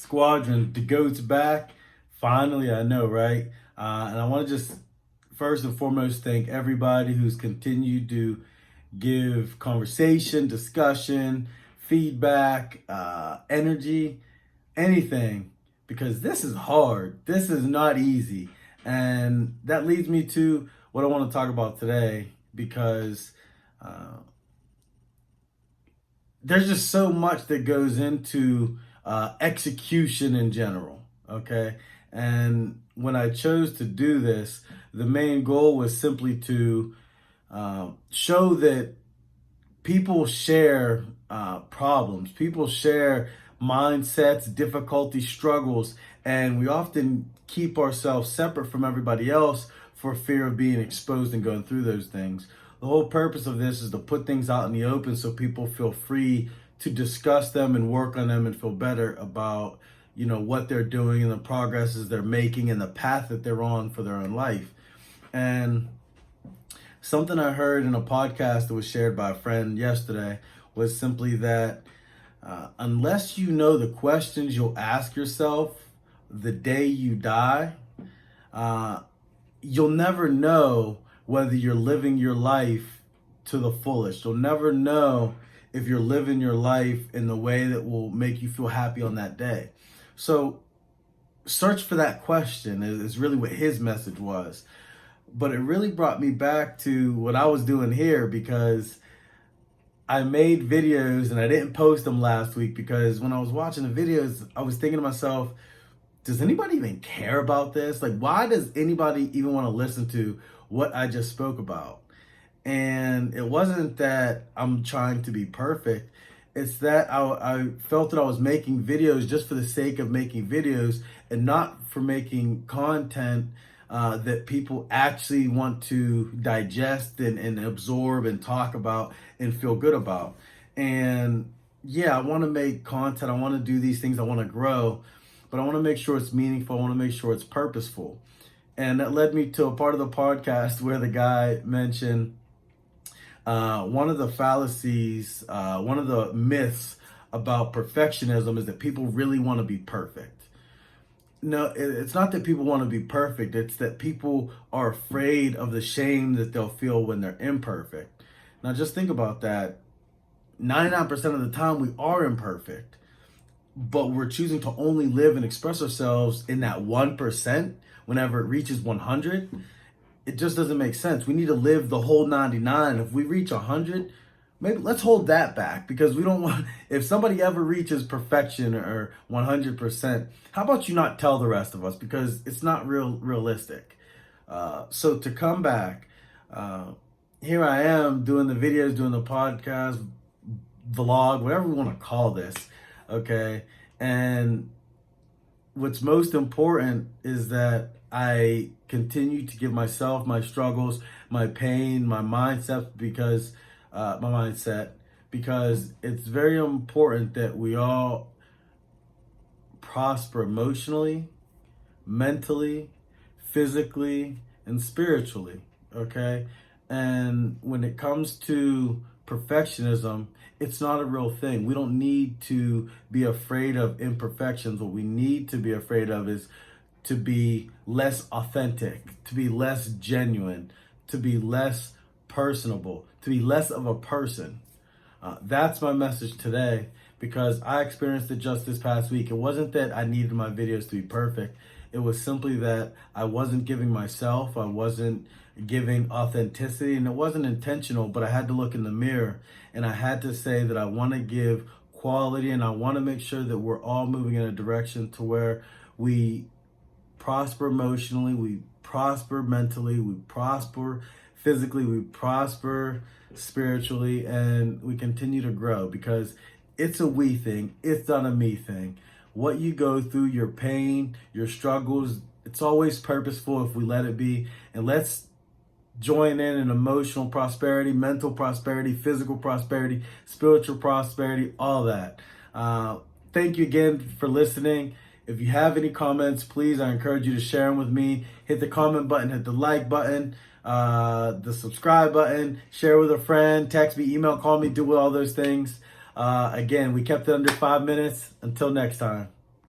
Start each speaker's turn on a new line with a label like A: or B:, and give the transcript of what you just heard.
A: Squadron, the GOAT's back. Finally, I know, right? And I want to just first and foremost thank everybody who's continued to give conversation, discussion, feedback, energy, anything, because this is hard. This is not easy. And that leads me to what I want to talk about today, because there's just so much that goes into execution in general, okay? And when I chose to do this, the main goal was simply to show that people share problems, people share mindsets, difficulties, struggles, and we often keep ourselves separate from everybody else for fear of being exposed and going through those things. The whole purpose of this is to put things out in the open so people feel free to discuss them and work on them and feel better about, what they're doing and the progresses they're making and the path that they're on for their own life. And something I heard in a podcast that was shared by a friend yesterday was simply that unless you know the questions you'll ask yourself the day you die, you'll never know whether you're living your life to the fullest. You'll never know if you're living your life in the way that will make you feel happy on that day. So search for that question is really what his message was. But it really brought me back to what I was doing here, because I made videos and I didn't post them last week because when I was watching the videos, I was thinking to myself, does anybody even care about this? Like, why does anybody even want to listen to what I just spoke about? And it wasn't that I'm trying to be perfect. It's that I felt that I was making videos just for the sake of making videos and not for making content that people actually want to digest and absorb and talk about and feel good about. And yeah, I want to make content. I want to do these things. I want to grow, but I want to make sure it's meaningful. I want to make sure it's purposeful. And that led me to a part of the podcast where the guy mentioned one of the fallacies, one of the myths about perfectionism is that people really want to be perfect. No, it's not that people want to be perfect. It's that people are afraid of the shame that they'll feel when they're imperfect. Now, just think about that. 99% of the time, we are imperfect, but we're choosing to only live and express ourselves in that 1% whenever it reaches 100. It just doesn't make sense. We need to live the whole 99. If we reach 100, maybe let's hold that back, because we don't want, if somebody ever reaches perfection or 100%, how about you not tell the rest of us, because it's not realistic. So to come back, here I am doing the videos, doing the podcast, vlog, whatever we want to call this, okay? And what's most important is that I continue to give myself my struggles, my pain, my mindset, because it's very important that we all prosper emotionally, mentally, physically, and spiritually, okay? And when it comes to perfectionism, it's not a real thing. We don't need to be afraid of imperfections. What we need to be afraid of is to be less authentic, to be less genuine, to be less personable, to be less of a person. That's my message today, because I experienced it just this past week. It wasn't that I needed my videos to be perfect. It was simply that I wasn't giving myself, I wasn't giving authenticity, and it wasn't intentional, but I had to look in the mirror and I had to say that I want to give quality, and I want to make sure that we're all moving in a direction to where we prosper emotionally, we prosper mentally, we prosper physically, we prosper spiritually, and we continue to grow, because it's a we thing, it's not a me thing. What you go through, your pain, your struggles, it's always purposeful if we let it be. And let's join in emotional prosperity, mental prosperity, physical prosperity, spiritual prosperity, all that. Thank you again for listening. If you have any comments, please, I encourage you to share them with me. Hit the comment button, hit the like button, the subscribe button, share with a friend, text me, email, call me, do all those things. Again, we kept it under 5 minutes. Until next time.